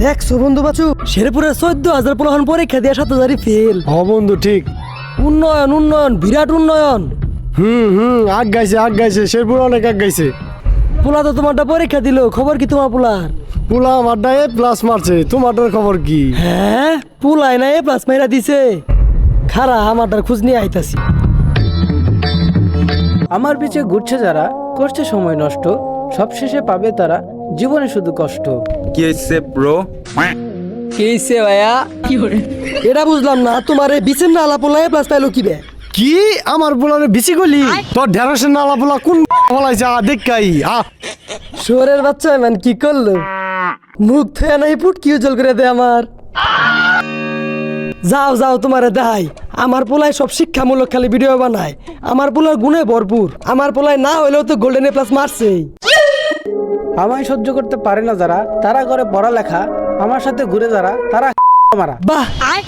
দেখছো বন্ধু বাচু শেরপুরের 14,000 পোলাহান পরীক্ষা দিয়ে 7,000 ফেল। হ বন্ধু ঠিক। উন্নয়ন উন্নয়ন বিরাট উন্নয়ন। আগ গাইছে শেরপুর অনেক আগ গাইছে। পোলা তো তোমারটা পরীক্ষা দিল, খবর কি তোমার পোলার? পুলা আমারটা A+ মারছে, তোমারটার খবর কি? হ্যাঁ পোলাই না A+ মাইরা দিছে। খারা আমারটার খোঁজ নিয়ে আইতাছি। আমার পিছে ঘুরছে যারা, করছে সময় নষ্ট, সবশেষে পাবে তারা জীবনে শুধু কষ্ট। কি হয়েছে ব্রো? কেইছে ভাইয়া? এটা বুঝলাম না, তোমার এই বিচের না আলা পোলা A+ পাইলো কি বে? কি আমার পোলারে বিচি গলি? তোর ঢেঁড়সের নালা পোলা কোন বলাইছে? দেখাই শোরের বাচ্চা ম্যান কি করলো? মুখ থয়ে নাই পুটকি উজ্জ্বল করে দে আমার। যাও যাও তোমারে দেখাই, আমার পোলায় সব শিক্ষামূলক খালি ভিডিও বানায়। আমার পোলার গুণে ভরপুর, আমার পোলায় না হইলেও তো গোল্ডেন A+ মারছেই। আমায় সহ্য করতে পারে না যারা, তারা করে পড়ালেখা। আমার সাথে ঘুরে যারা, তারা মারা। বাহ